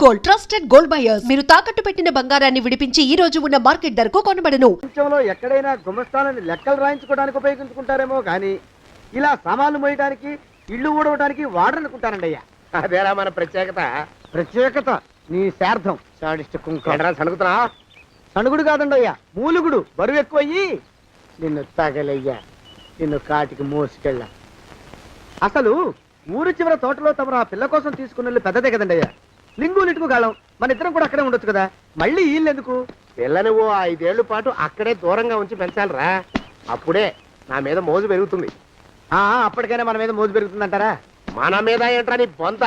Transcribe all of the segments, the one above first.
Gold trusted gold buyers. మీరు తాకట్టు పెట్టిన బంగారాన్ని విడిపించి ఈ రోజు ఉన్న మార్కెట్ ధరకు కొనబడను. ప్రపంచంలో ఎక్కడైనా గుమస్తాలని లెక్కలు రాయించుకోవడానికి ఉపయోగించుకుంటారేమో కానీ ఇలా సామాన్లు మోయడానికి ఇల్లు ఊడవడానికి వాడరనుకుంటానండి అయ్యా. అదేరా మన ప్రత్యేకత నీ శార్థం సాడిస్ట్ కుంక సణుగుతున్నా. సణుగుడు కాదండి అయ్యా, మూలుగుడు. బరువు ఎక్కువయ్యి నిన్ను తగలయ్యా, నిన్ను కాటికి మోసుకెళ్ళ. అసలు ఊరు చివర తోటలో తమరు ఆ పిల్ల కోసం తీసుకున్న పెద్దదే కదండి అయ్యా. లింగు లిటుకు గాలం, మన ఇద్దరం కూడా అక్కడే ఉండొచ్చు కదా. మళ్ళీ వీళ్ళు ఎందుకు? పిల్లని ఓ 5 ఏళ్ల పాటు అక్కడే దూరంగా ఉంచి పెంచాలరా. అప్పుడే నా మీద మోజు పెరుగుతుంది. అప్పటికైనా మన మీద మోజు పెరుగుతుందంటారా? మన మీద ఏంట్రా నీ బొంత?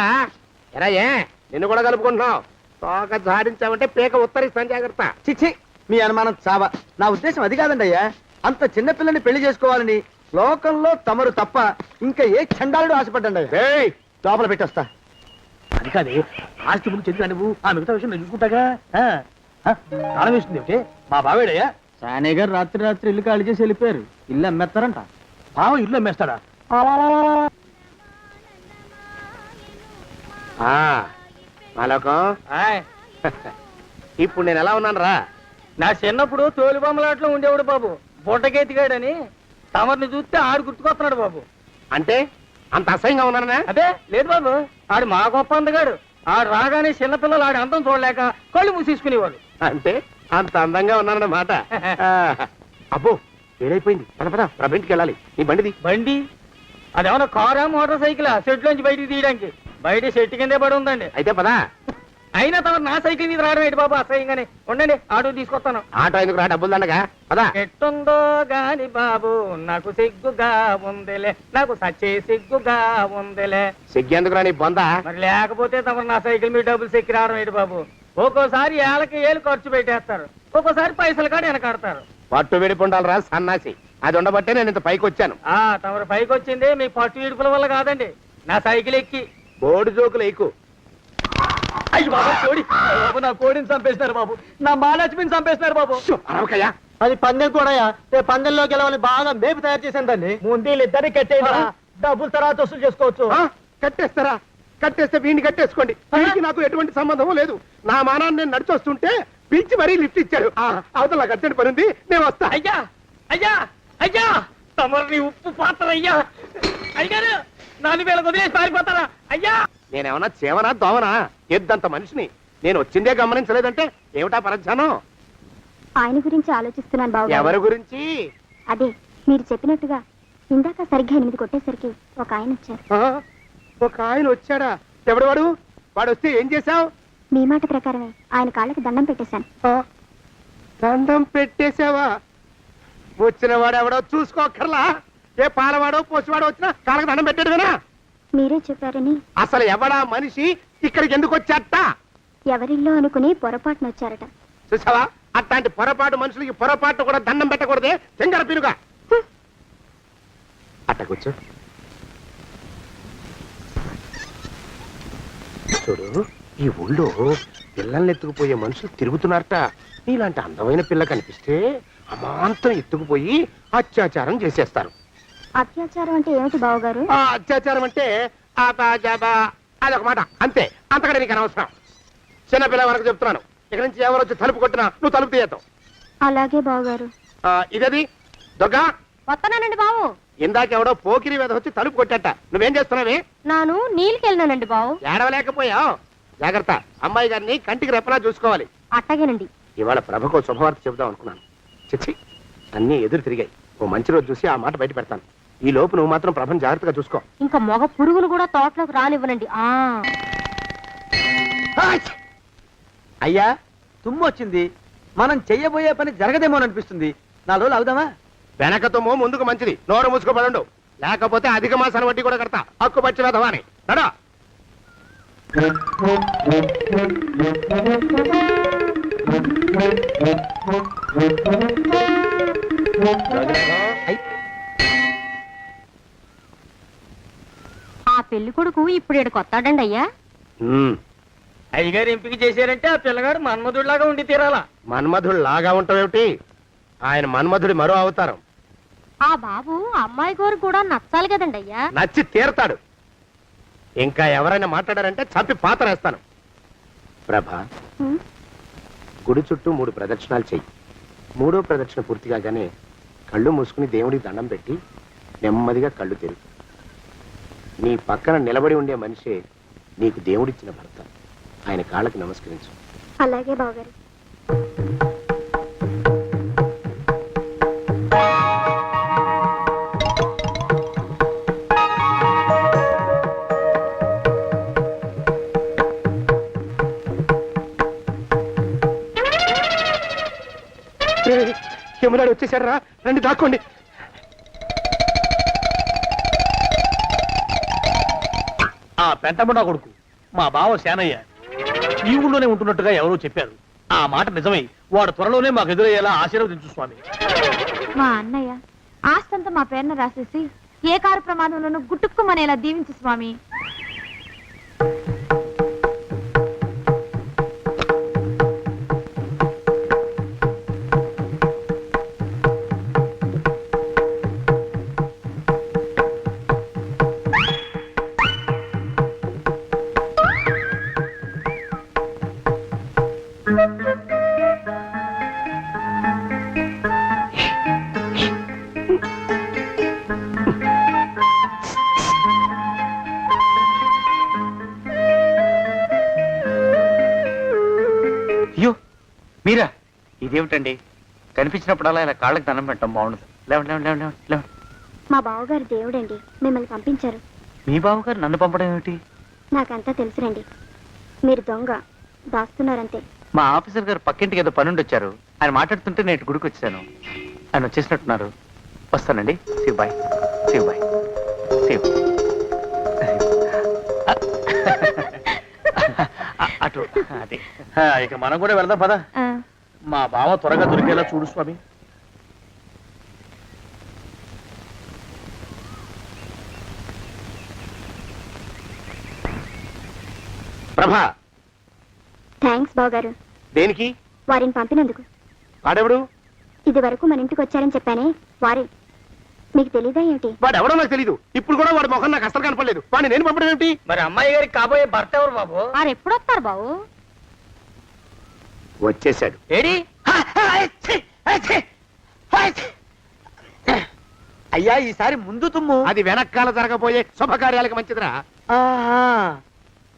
ఎరా ఏ నిన్ను కూడా కలుపుకుంటున్నావు. తోక జాడించావంటే పీక ఉత్తరిస్తాను, జాగ్రత్త. చిచ్చి, మీ అనుమానం చావా. నా ఉద్దేశం అది కాదండి అయ్యా. అంత చిన్న పిల్లని పెళ్లి చేసుకోవాలని లోకంలో తమరు తప్ప ఇంకా ఏ చండాలుడు ఆశపడ్డండి అయ్యా. లోపల పెట్టొస్తా. అది కాదే, ఆస్తి ముందు చెందుగా నువ్వు ఆ మిగతా విషయం నేను చూసుకుంటాగా. తాళం వేస్తుంది ఏమిటి? మా బావేడయ్యా. సానే గారు రాత్రి ఇల్లు ఖాళీ చేసి వెళ్ళిపోయారు. ఇల్లు అమ్మేస్తారంట. బావ ఇల్లు అమ్మేస్తాడా? మాలోకం, ఇప్పుడు నేను ఎలా ఉన్నాను రా? నా చిన్నప్పుడు తోలుబొమ్మలాట్లో ఉండేవాడు బాబు, బుట్టకెత్తిగాడని. తమరిని చూస్తే ఆడు గుర్తుకొస్తున్నాడు బాబు. అంటే అంత అసహ్యంగా ఉన్నానా? అదే లేదు బాబు, ఆడు మా గొప్ప అందగాడు. ఆడు రాగానే చిన్నపిల్లలు ఆడి అందం చూడలేక కళ్ళు మూసేసుకునేవాడు. అంటే అంత అందంగా ఉన్నానన్నమాట. అబ్బో ఏడైపోయింది. పద ప్రభింటికి వెళ్ళాలి. నీ బండిది. బండి అదేమన్నా కారా మోటార్ సైకిల్ సెట్లోంచి బయటికి తీయడానికి? బయట చెట్టు కిందే పడి ఉందండి. అయితే పదా. అయినా తమ నా సైకిల్ మీద రావడం ఏంటి బాబు అసహ్యంగానే. ఉండండి, ఆటో తీసుకొస్తాను. ఆటో ఎందుకు రా, డబ్బులు దండగా. పదా. ఎట్టుందో గాని బాబు నాకు సిగ్గుగా ఉందిలే, నాకు సచ్చే సిగ్గుగా ఉందిలే. సిగ్గెందుకు రా నీ బొంద? మరి లేకపోతే తమ నా సైకిల్ మీద డబ్బులు సెక్కి రావడం ఏంటి బాబు? ఒక్కోసారి ఏళ్ళు ఖర్చు పెట్టేస్తారు, ఒక్కోసారి పైసలు కాడ వెనకాడతారు. పట్టు విడిపుండాలి రా సన్నాసి. అది ఉండబట్టే నేను ఇంత పైకి వచ్చాను. తమరు పైకి వచ్చింది మీ పట్టు విడుపుల వల్ల కాదండి, నా సైకిల్ ఎక్కి. బోర్డు జోకులు ఎక్కు. అయ్యి బాబు, కోడి బాబు, నా కోడిని చంపేసినారు బాబు, నా మహాలక్ష్మిని చంపేసినారు బాబు. అరవకయ్యా. అది పందెం కూడా. పందెంలో గెలవని బాగా మేపు తయారు చేశాను దాన్ని. ముందు ఇద్దరిని కట్టేయండి, డబ్బులు తర్వాత వసూలు చేసుకోవచ్చు. కట్టేస్తారా? కట్టేస్తే వీడిని కట్టేసుకోండి. వీడికి నాకు ఎటువంటి సంబంధం లేదు. నా మానాన్ని నేను నడిచొస్తుంటే పిలిచి మరీ లిఫ్ట్ ఇచ్చాడు. అవతల అర్జెంట్ పని ఉంది, నేను వస్తా. అయ్యా అయ్యా అయ్యా, తమరిని ఉప్పు పాత్ర అయ్యా. అయ్యారు 4 వేల వదిలేసి పారిపోతారా అయ్యా? నేనేమన్నా చేవనా దోవనా? ఎద్దంత మనిషిని. నేను వచ్చిందే గమనించలేదంటే ఏమిటా పరధ్యానం? ఆయన గురించి ఆలోచిస్తున్నాను బాబు. ఎవరి గురించి? అదే మీరు చెప్పినట్టుగా ఇందాక సరిగ్గా 8 కొట్టేసరికి ఒక ఆయన వచ్చారు. ఒక ఆయన వచ్చాడా? ఎవడు వాడు? వాడు వస్తే ఏం చేశావు? మీ మాట ప్రకారమే ఆయన కాళ్ళకి దండం పెట్టేశాను. దండం పెట్టేశావా? వచ్చిన వాడు ఎవడో చూసుకోకర్లా. ఏ పాలవాడో పోసివాడో వచ్చినా కాళ్ళకి దండం పెట్టాడువేనా? మీరే చెప్పారని. అసలు ఎవడా మనిషి ఇక్కడికి ఎందుకు వచ్చాట? ఎవరిల్లో అనుకుని పొరపాటున వచ్చారట. చూసావా, అట్లాంటి పొరపాటు మనుషులకి పొరపాటు కూడా దండం పెట్టకూడదే. చెంగర పిరుగా అట్ట కూర్చో. చూడు, ఈ ఊళ్ళో పిల్లల్ని ఎత్తుకుపోయే మనుషులు తిరుగుతున్నారట. నీలాంటి అందమైన పిల్ల కనిపిస్తే అమాంతం ఎత్తుకుపోయి అత్యాచారం చేసేస్తారు. అత్యాచారం అంటే ఏమిటి బావగారు? అత్యాచారం అంటే అదొక మాట, అంతే. అంతకంటే నీకు అనవసరం. చిన్నపిల్ల వరకు చెప్తున్నాను. ఇక్కడి నుంచి ఎవరు వచ్చి తలుపు కొట్టినా నువ్వు తలుపు తీయతావు. అలాగే బావగారు. ఇదేది దొంగ? వస్తున్నానండి బావు. ఇందాక ఎవడో పోకిరి మీద వచ్చి తలుపు కొట్టట. నువ్వేం చేస్తున్నావే? నాను నీళ్ళకెళ్ళినానండి బావు. ఏడవలేకపోయావు. జాగ్రత్త, అమ్మాయి గారిని కంటికి రెప్పలా చూసుకోవాలి. అట్టగేనండి. ఇవాళ ప్రభకు శుభవార్త చెబుదాం అనుకున్నాను. చిచ్చి, అన్నీ ఎదురు తిరిగాయి. ఓ మంచి రోజు చూసి ఆ మాట బయట పెడతాను. ఈ లోపు నువ్వు మాత్రం ప్రభను జాగ్రత్తగా చూసుకో. ఇంకా మగ పురుగులు కూడా తోటలోకి రానివ్వనండి. అయ్యా, తుమ్ము వచ్చింది. మనం చెయ్యబోయే పని జరగదేమోననిపిస్తుంది. 4 రోజులు అవుదామా? వెనకతోమో ముందుకు మంచిది. నోరు మూసుకోబడండు, లేకపోతే అధిక మాసాల వడ్డీ కూడా కడతా. హక్కు పచ్చి వెధవాని నడా. ఆ పెళ్లి కొడుకు ఇప్పుడు ఇక్కడికి వస్తాడండి అయ్యా. అయ్యగారు ఎంపిక చేశారంటే ఆ పిల్లగాడు మన్మధుడిలాగా ఉండి తీరాలా. మన్మధుడు లాగా ఉంటావేమిటి? ఆయన మన్మధుడి మరో అవతారం. ఆ బాబు అమ్మాయి గారు కూడా నచ్చాలి కదండి అయ్యా. నచ్చి తీరతాడు. ఇంకా ఎవరైనా మాట్లాడారంటే చంపి పాతరేస్తాను. ప్రభ, ఉం? గుడి చుట్టూ 3 ప్రదక్షిణాలు చెయ్యి. 3వ ప్రదక్షిణ పూర్తి కాగానే కళ్ళు మూసుకుని దేవుడికి దండం పెట్టి నెమ్మదిగా కళ్ళు తెరుగు. నీ పక్కన నిలబడి ఉండే మనిషే నీకు దేవుడిచ్చిన భర్త. ఆయన కాళ్ళకి నమస్కరించు. అలాగే బావగారు. యమునాడు వచ్చేసాడు రా, రండి దాక్కోండి. ఆ పెంటముడా కొడుకు మా బావ శానయ్య ఈ ఊళ్ళోనే ఉంటున్నట్టుగా ఎవరో చెప్పారు. ఆ మాట నిజమై వాడు త్వరలోనే మాకు ఎదురయ్యేలా ఆశీర్వదించు స్వామి. మా అన్నయ్య ఆస్తంతా మా పేరున రాసేసి ఏ కారు ప్రమాదంలోనూ గుట్టుక్కుమనేలా దీవించు స్వామి. అయ్యో మీరా, ఇదేమిటండి? కనిపించినప్పుడల్లా ఇలా కాళ్ళకి దండం పెట్టడం బాగుండదు. లేవండి లేవండి లేవండి లేవండి లేవండి. మా బావగారు దేవుడండి, మిమ్మల్ని పంపించారు. మీ బావగారు నన్ను పంపడం ఏమిటి? నాకంతా తెలుసురండి. మీరు దొంగ దాస్తున్నారంతే. మా ఆఫీసర్ గారు పక్కింటికి ఏదో పనుండి వచ్చారు. ఆయన మాట్లాడుతుంటే నేను గుడికి వచ్చాను. ఆయన వచ్చేసినట్టున్నారు. వస్తానండి. Shiv bye, Shiv bye, Shiv. అటు అదే. ఇక మనం కూడా వెళ్దాం పద. ఆ, మా బావ త్వరగా దొరికేలా చూడు స్వామి. ప్రభా, థ్యాంక్స్ బావగారు, దేనికి? వారిని పంపినందుకు. వాడెవడు? ఇది వరకు మన ఇంటికి వచ్చారని చెప్పానే వారే. మీకు తెలీదా ఏమిటి? వాడెవడో నాకు తెలీదు. ఇప్పుడు కూడా వాడి ముఖం నాకు అసలు కనపడలేదు. వాడిని నేను పంపడం ఏమిటి? మరి అమ్మాయి గారికి కాబోయే భర్త ఎవరు బాబు? వారు ఎప్పుడు వస్తారు బావు? వచ్చేసాడు. ఏడి? అయ్యా, ఈసారి ముందు తుమ్ము. అది వెనకాల జరగబోయే శుభకార్యాలకు మంచిదిరా.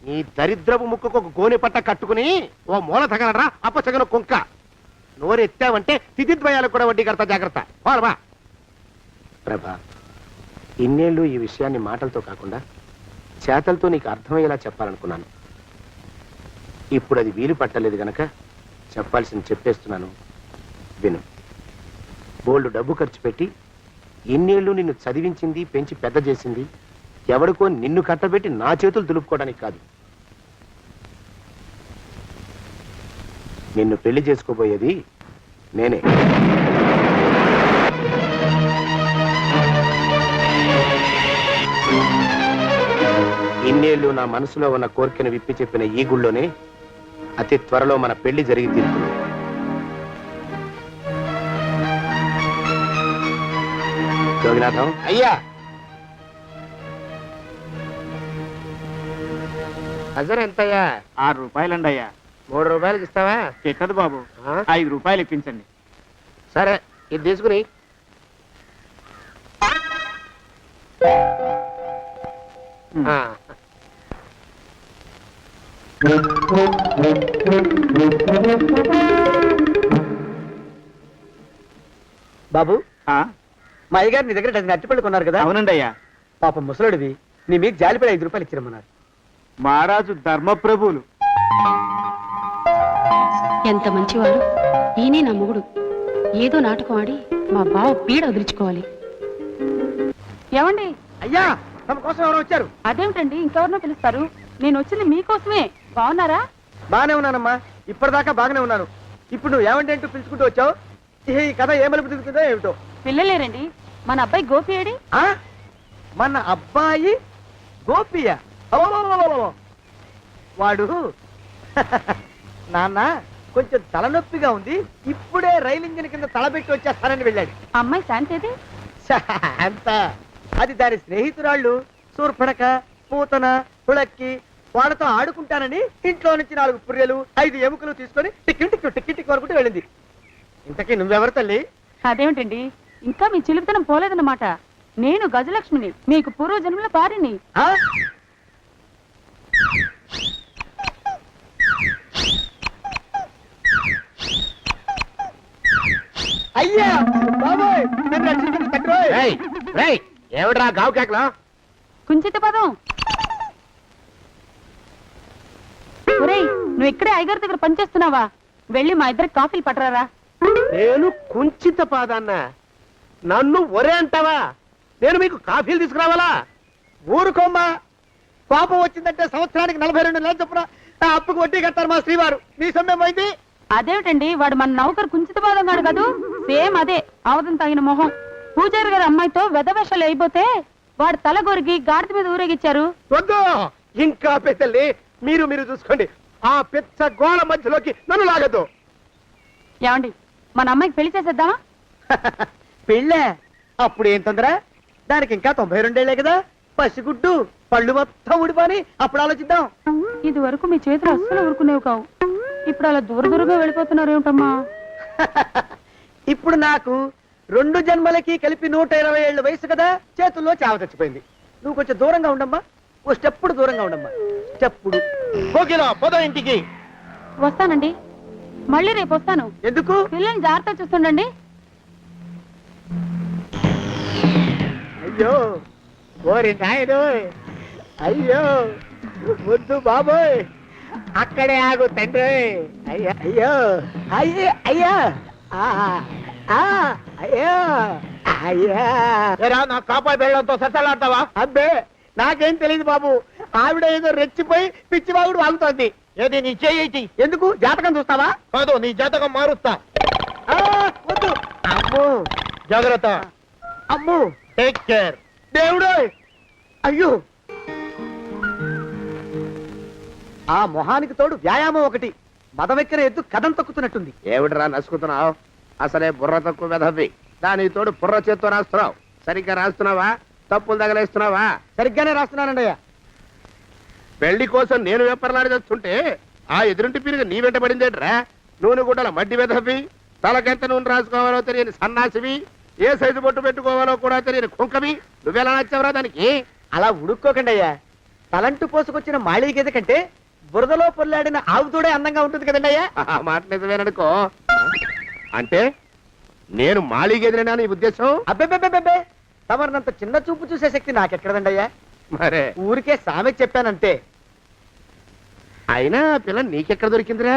నీ దరిద్రపు ముక్కుకు ఒక గోనె పట్ట కట్టుకుని ఓ మూల తగలరా అప్పచగన కుంక. నోరెత్తావంటే తిథిద్వయాలకు కూడా వడ్డీ కడతా, జాగ్రత్త. పోరమా. ప్రభా, ఇన్నేళ్ళు ఈ విషయాన్ని మాటలతో కాకుండా చేతలతో నీకు అర్థమయ్యేలా చెప్పాలనుకున్నాను. ఇప్పుడు అది వీలు పట్టలేదు గనక చెప్పాల్సింది చెప్పేస్తున్నాను, విను. బోల్డు డబ్బు ఖర్చు పెట్టి ఇన్నేళ్ళు నిన్ను చదివించింది, పెంచి పెద్ద చేసింది ఎవడికో నిన్ను కట్టబెట్టి నా చేతులు దులుపుకోవడానికి కాదు. నిన్ను పెళ్లి చేసుకోబోయేది నేనే. ఇన్నేళ్ళు నా మనసులో ఉన్న కోరికను విప్పి చెప్పిన ఈ గుళ్ళోనే అతి త్వరలో మన పెళ్లి జరిగి తీరుతుంది. జోగినాథం అయ్యా, హజర్ ఎంతయ్యా? 6 రూపాయలండి అయ్యా. 3 రూపాయలకి ఇస్తావా? ఎక్కదు బాబు, 5 రూపాయలు ఇప్పించండి. సరే, ఇది తీసుకుని. ఆ. బాబు, మా అయ్యగారు నీ దగ్గర డజన్ అరటిపళ్ళు కొన్నారు కదా? అవునండి అయ్యా. పాపం ముసలుడివి, నీ మీకు జాలిపడి 5 రూపాయలు ఇచ్చిరమ్మన్నారు. మహారాజు ధర్మప్రభువులు. ఎంత మంచివాడు ఈయనే నా మొగుడు. ఏదో నాటకం ఆడి మా బావ పీడ వదిలించుకోవాలి. ఏమండి? అయ్యా, తమ కోసం ఎవరో వచ్చారు. అదేమిటండి, ఇంకెవరినో పిలుస్తారు? నేను వచ్చింది మీకోసమే. బాగున్నారా? బాగానే ఉన్నానమ్మా, ఇప్పటిదాకా బాగానే ఉన్నాను. ఇప్పుడు నువ్వు ఏమంటే అంటూ పిలుచుకుంటూ వచ్చావు. ఈ కథ ఏ మలుపు తిరుగుతుందో ఏమిటో. పిల్లలేరండి. మన అబ్బాయి గోపి ఏడి? ఆ? మన అబ్బాయి గోపియ? అబ్బబ్బబ్బబ్బబ్బ. వాడు నాన్న కొంచెం తలనొప్పిగా ఉంది, ఇప్పుడే రైలు ఇంజిన్ కింద తలబెట్టి వచ్చేస్తానని వెళ్ళాడు. అమ్మాయి శాంతేది? అంత అది దాని స్నేహితురాళ్ళు శూర్పణక, పూతన, పుళక్కి, వాళ్ళతో ఆడుకుంటానని ఇంట్లో నుంచి 4 పుర్రెలు 5 ఎముకలు తీసుకొని టిక్కి వరకు వెళ్ళింది. ఇంతకీ నువ్వెవరు తల్లి? అదేమిటండి ఇంకా మీ చిలుపుతనం పోలేదన్నమాట. నేను గజలక్ష్మిని, మీకు పూర్వజన్మల భార్యని. ఆ? అయ్యా బాబోయ్, నన్ను రక్షించండి తండ్రోయ్. ఏమిట్రా గావు కేకలో? కుంచిత పదం. ఒరేయ్, నువ్వు ఇక్కడే ఐగారి దగ్గర పనిచేస్తున్నావా? వెళ్ళి మా ఇద్దరికి కాఫీలు పట్టరారా. నేను కుంచిత పాదాన్న, నన్ను ఒరే అంటావా? నేను మీకు కాఫీలు తీసుకురావాలా? ఊరుకోమ్మా, కోపం వచ్చిందంటే సంవత్సరానికి 42 నెలలు చొప్పున ఆ అప్పుకు వడ్డీ కట్టారు మా శ్రీవారు. నీ సొమ్మే పోయింది. అదేమిటండి, వాడు మన నౌకరు కుంచిత పాదం కాడు కదూ. సేమ్ అదే, అవధం తగిన మొహం. పూజారి గారి అమ్మాయితో వెధవేషాలు అయిపోతే వాడు తల గొరిగి గాడిద మీద ఊరేగిచ్చారు. వద్దు, ఇంకా పెద్దల్ని మీరు చూసుకోండి. ఆ పెద్ద గోళ మధ్యలోకి నన్ను లాగద్దు. ఏమండి, మన అమ్మాయికి పెళ్లి చేసేద్దామా? పెళ్ళే? అప్పుడు ఏం తొందర? దానికి ఇంకా 92 కదా. పసిగుడ్డు పళ్ళు మొత్తం ఊడిపోని అప్పుడు ఆలోచిద్దాం. ఇది వరకు మీ చేతులు అస్సలు ఊరుకునేవి కావు. ఇప్పుడు అలా దూరంగా వెళ్ళిపోతున్నారు ఏమిటమ్మా? ఇప్పుడు నాకు 2 జన్మలకి కలిపి 120 ఏళ్ళ వయసు కదా. చేతుల్లో చావ చచ్చిపోయింది. నువ్వు కొంచెం దూరంగా ఉండమ్మా. ఓ స్టెప్పుడు దూరంగా ఉండమ్మా. స్టెప్పుడు. కోకిల పద ఇంటికి. వస్తానండి, మళ్ళీ రేపు వస్తాను. ఎందుకు? పిల్లల్ని జాగ్రత్త చూస్తుండండి. అయ్యో ఓరి నాయను, అయ్యో ముద్దు బాబోయ్, అక్కడే ఆగు తండ్రి. అయ్యా అయ్యో అయ్యా అయ్యో అయ్యా. నా కాపాయి బెళ్ళంతో సత్తలాడతావా? అబ్బే నాకేం తెలియదు బాబు. ఆవిడ ఏదో రెచ్చిపోయి పిచ్చివాగుడు వాగుతోంది. ఏది నీ చేయి? ఎందుకు? జాతకం చూస్తావా? కాదు, నీ జాతకం మారుస్తా. వద్దు. అమ్మో జాగ్రత్త. అమ్మో, టేక్ కేర్. దేవుడు. అయ్యో, ఆ మొహానికి తోడు వ్యాయామం ఒకటి. మదవెక్కిన ఎద్దు కథం తొక్కుతున్నట్టుంది. ఏమిటిరా నసుకుతున్నావు? అసలే బుర్ర తక్కువ వెధవి. దాని తోడు బుర్ర చేత్తో రాస్తున్నావు. సరిగ్గా రాస్తున్నావా? తప్పులు తగలేస్తున్నావా? సరిగ్గానే రాస్తున్నానండి అయ్యా. పెళ్లి కోసం నేను వెప్పర్లాడి చేస్తుంటే ఆ ఎదురింటి పీరుగా నీ వెంట పడిందేట్రా? నూనె గుడ్డల మడ్డి వెధవి, తలకెంత నూనె రాసుకోవాలో తెలియని సన్నాసివి, ఏ సైజు బొట్టు పెట్టుకోవాలో కూడా తెలియని కుంకవి. నువ్వెలా నచ్చావురా దానికి? అలా ఉడుక్కోకండి అయ్యా. తలంటు పోసుకొచ్చిన మాళీ గేదె కంటే బురదలో పొల్లాడిన ఆవు తోడే అందంగా ఉంటుంది కదండి అయ్యా. ఆ మాట నిజమేననుకో. అంటే నేను మాళీగెదిరినా నీ ఉద్దేశం? అబ్బెబ్బెబ్బెబ్బే, తమరినంత చిన్న చూపు చూసే శక్తి నాకెక్కడదండి అయ్యా. మరే ఊరికే సామె చెప్పానంతే. అయినా ఆ పిల్ల నీకెక్కడ దొరికిందిరా?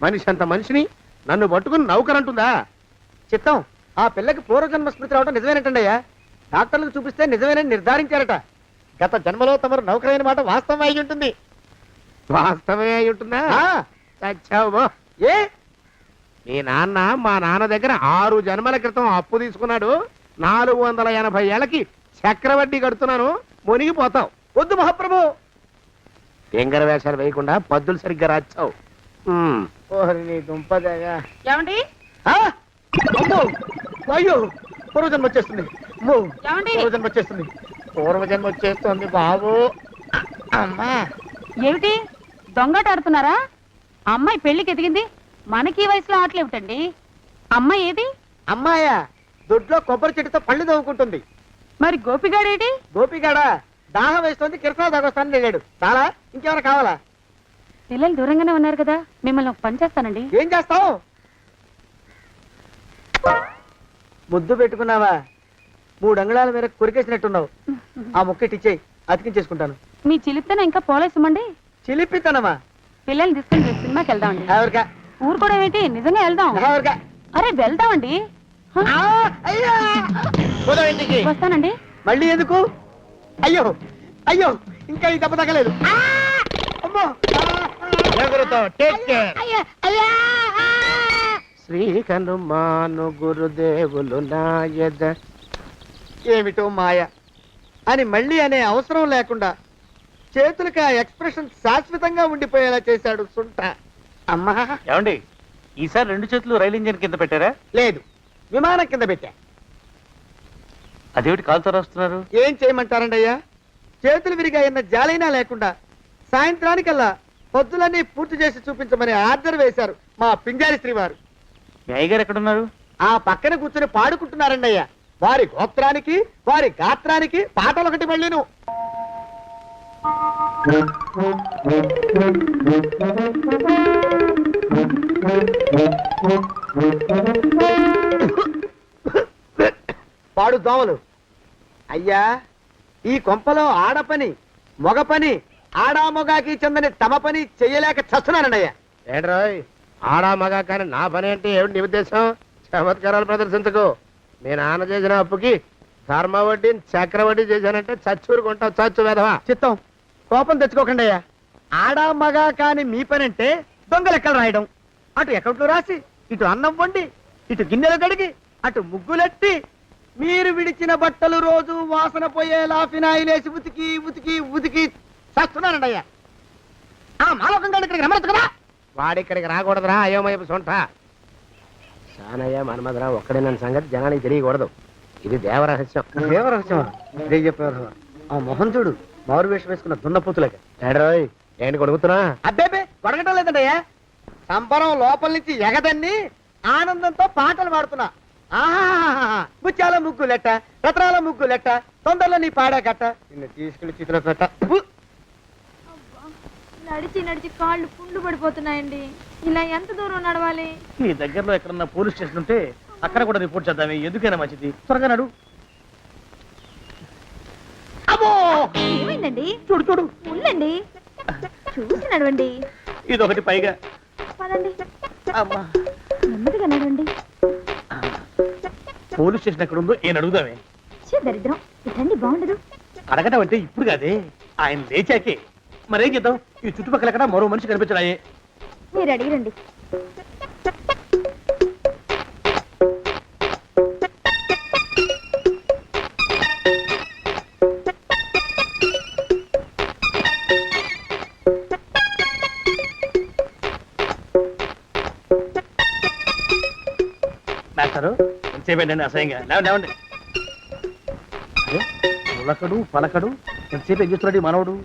మనిషి అంత మనిషిని నన్ను పట్టుకుని నౌకరంటుందా? చిత్తం, ఆ పిల్లకి పూర్వజన్మ స్మృతి రావడం నిజమేనటండి అయ్యా. డాక్టర్లకు చూపిస్తే నిజమేనని నిర్ధారించారట. గత జన్మలో తమరు నౌకరైన మాట వాస్తవం అయి ఉంటుంది. వాస్తవమే అయి ఉంటుందా? చచ్చావు. ఏ? మీ నాన్న మా నాన్న దగ్గర 6 జన్మల క్రితం అప్పు తీసుకున్నాడు. 480 ఏళ్ళకి చక్రవడ్డీ కడుతున్నాను. మునిగిపోతావు. వద్దు మహాప్రభు. ఎంగర వేషాలు వేయకుండా పద్దులు సరిగ్గా రాచావు. ఓహరి నీ దుంపదేగా. ఏమండి? అమ్మో, అయ్యో, పూర్వజన్మ వచ్చేస్తుంది. అమ్మో, ఏమండి? పూర్వజన్మ వచ్చేస్తుంది. పూర్వజన్మ వచ్చేస్తుంది బాబు. అమ్మా, ఏమిటి దొంగట ఆడుతున్నారా? అమ్మాయి పెళ్లికి ఎదిగింది, మనకి ఈ వయసులో ఆటలేమిటండి? అమ్మాయి ఏది? అమ్మాయా? దొడ్లో కొబ్బరి చెట్టుతో పళ్ళు తవ్వుకుంటుంది. మరి గోపిగాడేటి? గోపిగాడ దాహం వేస్తుంది, కిరసా దాగొస్తానని వెళ్ళాడు. చాలా, ఇంకేమైనా కావాలా? పిల్లలు దూరంగానే ఉన్నారు కదా, మిమ్మల్ని ఒక పని చేస్తానండి. ఏం చేస్తావు? ముద్దు పెట్టుకున్నావా? 3 అంగుళాల మేర కొరికేసినట్టున్నావు. ఆ ముక్కటిచ్చేయి, అతికించేసుకుంటాను. మీ చిలిపితేనే ఇంకా పోలేసమండి. చిలిపితనమా? పిల్లల్ని తీసుకుని రేపు సినిమాకి వెళ్దామండి. ఎవరికా? ఊరు కూడా ఏంటి, నిజంగా వెళ్దాం. ఎవరికా? అరే వెళ్దామండి. హ? అయ్యా, వస్తానండి. మళ్ళీ ఎందుకు? అయ్యో అయ్యో, ఇంకా ఈ దెబ్బ తగ్గలేదు. అమ్మో, శ్రీకనుమాను గురుదేవులు నాయద. ఏమిటో మాయ అని మళ్ళీ అనే అవసరం లేకుండా చేతులకి ఆ ఎక్స్ప్రెషన్ శాశ్వతంగా ఉండిపోయేలా చేశాడు సుంట. అమ్మా, ఏమండి, ఈసారి 2 చేతులు రైలు ఇంజిన్ కింద పెట్టారా? లేదు, విమానం కింద పెట్టా. అదేమిటి కాలుతో రాస్తున్నారు? ఏం చేయమంటారండి అయ్యా? చేతులు విరిగాయన్న జాలైనా లేకుండా సాయంత్రానికల్లా పొద్దులన్నీ పూర్తి చేసి చూపించమని ఆర్డర్ వేశారు మా పింజారి శ్రీ వారు. మీ అయ్యగారు ఎక్కడున్నారు? ఆ పక్కన కూర్చొని పాడుకుంటున్నారండి అయ్యా. వారి గోత్రానికి వారి గాత్రానికి పాటలు ఒకటి మళ్ళీను. పాడు దోమలు. అయ్యా, ఈ కొంపలో ఆడ పని మొగ పని ఆడా మొగాకి చెందని తమ పని చెయ్యలేక చస్తున్నానండి అయ్యా. ఏంట్రోయ్ ఆడా మగా కానీ నా పని అంటే ఏమిటి నీ ఉద్దేశం? చమత్కారాలు ప్రదర్శించకు. మీ నాన్న చేసిన అప్పుకి ధర్మవడ్డీ చక్రవడ్డీ చేశానంటే చచ్చూరుకుంటావు. చచ్చు వేధవా. చిత్తం, కోపం తెచ్చుకోకండి అయ్యా. ఆడా మగా కాని మీ పని అంటే దొంగ లెక్కలు రాయడం. అటు అకౌంట్లు రాసి, ఇటు అన్నం వండి, ఇటు గిన్నెలు కడిగి, అటు ముగ్గులెట్టి, మీరు విడిచిన బట్టలు రోజు వాసన పోయేలా ఫినాయిలేసి ఉతికి ఉతికి ఉతికి చేస్తున్నానండి అయ్యా. ఆ మాలోకం గడి ఇక్కడికి రమ్మచ్చు కదా. వాడిక్కడికి రాకూడదురా అయోమయపు సొంట. సానయ్య మన్మధరా ఒక్కడే నన్ను సంగతి జనానికి తెలియకూడదు. ఇది దేవరహస్యం. దేవరహస్యం ఇదే చెప్పారు. ఆ మొహం చూడు, మారు వేషం వేసుకున్న దున్నపోతులకి. ఏంట్రోయ్ ఏంటి కొడుకుతున్నా? అబ్బేబే కొడగటం లేదండయ్యా. సంబరం లోపల నుంచి ఎగదన్ని ఆనందంతో పాటలు పాడుతున్నా. ఆహా, ముత్యాల ముగ్గు లెట్ట, రత్నాల ముగ్గు లెట్ట, తొందరలో నీ పాడా కట్ట, నిన్ను తీసుకెళ్లి చేతిలో పెట్ట. నడిచి నడిచి కాళ్ళు పుండ్లు పడిపోతున్నాయండి. ఇలా ఎంత దూరం నడవాలి? ఈ దగ్గరలో ఎక్కడన్నా పోలీస్ స్టేషన్ ఉంటే అక్కడ కూడా రిపోర్ట్ చేద్దామే. ఎందుకైనా మంచిది. త్వరగా నడు. అమ్మో, ఏమైందండి? చూడు చూడు, ఉండండి, చూసి నడవండి. ఇదొకటి పైగా. పదండి, అమ్మా, నెమ్మదిగా నడవండి. పోలీస్ స్టేషన్ ఎక్కడ ఉందో ఏం అడుగుదామే. ఛీ, దరిద్రం. ఇటండి బాగుండదు. అడగటం అంటే ఇప్పుడు కాదే, ఆయన లేచాకే. మరేం చేద్దాం, ఈ చుట్టుపక్కల ఎక్కడ మరో మనిషి కనిపించడాయే. మీరు అడిగిరండి. మాస్టారు ఎంతసేపేంటండి అసహ్యంగా? లేవండి లేవండి. అరే, పులకడు పలకడు ఎంతసేపు ఏం చేస్తున్నాడు ఈ మనవడు?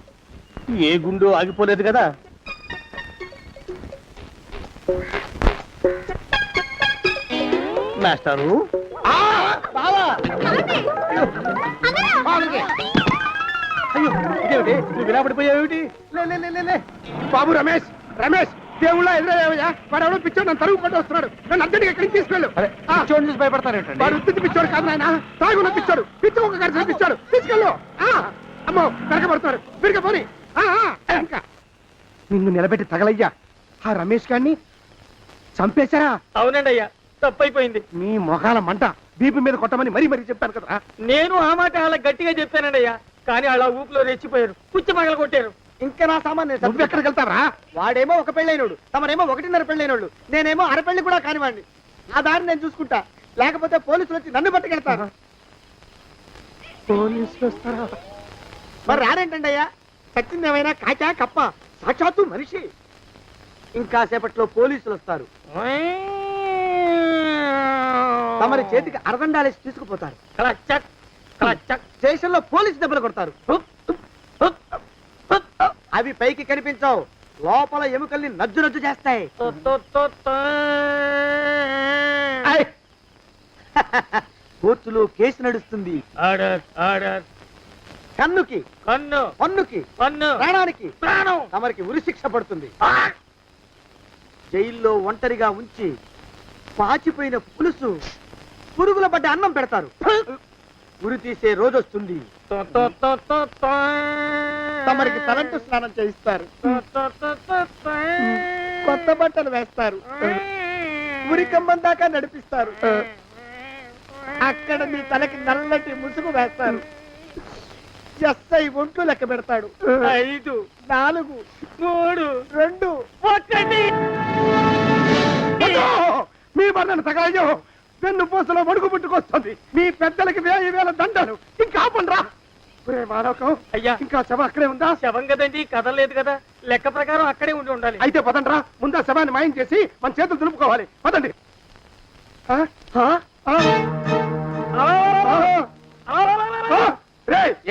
ఏ గుండు ఆగిపోలేదు కదా. మాస్టారు, అయ్యో ఇదేమిటి, నువ్వు విలాపడిపోయావేమిటి? లే లే, లే, లే, లే. బాబు రమేష్, రమేష్ దేవుళ్ళ ఎదురయ్యా. వాడు ఎవడో పిచ్చోడు నన్ను తరుగు పట్టి వస్తున్నాడు. నన్ను అర్జెంట్గా ఎక్కడికి తీసుకెళ్ళు. చూడండి చూసి భయపడతారేంటండి? వాడు ఉత్తి పిచ్చోడు కాదు నాయన, తాగున్న పిచ్చోడు. పిచ్చి ఒక గడిచిన పిచ్చోడు. తీసుకెళ్ళు. అమ్మో వెనకబడుతున్నారు. విరిగా పోని. ఇంకా నిన్ను నిలబెట్టి తగలయ్యా. ఆ రమేష్ గారిని చంపేశారా? అవునండి అయ్యా, తప్పైపోయింది. మీ మొఖాల మంట బీపీ మీద కొట్టమని మరీ మరీ చెప్పాను కదా. నేను ఆ మాట అలా గట్టిగా చెప్పానండి అయ్యా, కానీ అలా ఊపిలో రెచ్చిపోయారు, పుచ్చి పగల కొట్టారు. ఇంకా నా సామాన్ నువ్వు ఎక్కడికి వెళ్తావరా? వాడేమో ఒక పెళ్ళైనోడు, తమరేమో 1.5 పెళ్ళైనోళ్ళు, నేనేమో అరపెళ్ళి కూడా కానివ్వండి. ఆ దారి నేను చూసుకుంటా, లేకపోతే పోలీసులు వచ్చి నన్ను పట్టుకెళ్తారు. పోలీసులు వస్తారా? మరి రారేంటండి అయ్యా, చచ్చింది ఏమైనా కాచా కప్ప, సాక్షాత్తు మనిషి. ఇంకా సేపట్లో పోలీసులు వస్తారు, తమరి చేతికి అరదండాలేసి తీసుకుపోతారు. స్టేషన్ లో పోలీసు దెబ్బలు కొడతారు. అవి పైకి కనిపించవు, లోపల ఎముకల్ని నజ్జు నజ్జు చేస్తాయి. కోర్టులో కేసు నడుస్తుంది. Order order. కన్నుకి కన్ను, పన్నుకి పన్ను, ప్రాణానికి ప్రాణం. తమరికి ఉరి శిక్ష పడుతుంది. జైల్లో ఒంటరిగా ఉంచి పాచిపోయిన పులుసు, పురుగుల పడ్డ అన్నం పెడతారు. ఉరి తీసే రోజు వస్తుంది. తమరికి తలంటు స్నానం చేయిస్తారు, కొత్త బట్టలు వేస్తారు, ఉరి కంబం దాకా నడిపిస్తారు. అక్కడ మీ తలకి నల్లటి ముసుగు వేస్తారు. ఎస్ఐ ఒంట్లు లెక్క పెడతాడు. 5 4 3 2 1. మీ బంధన తగలయ్యో, పెన్ను పూసలో వడుగు పుట్టుకొస్తుంది. మీ పెద్దలకి 1000 దండలు. ఇంకా ఆపండ్రా. మానవకం అయ్యా, ఇంకా శవం అక్కడే ఉందా? శవం కదండి, కదలేదు కదా, లెక్క ప్రకారం అక్కడే ఉండి ఉండాలి. అయితే పదండ్రా, ముందా శవాన్ని మాయం చేసి మన చేతులు దులుపుకోవాలి. పదండి.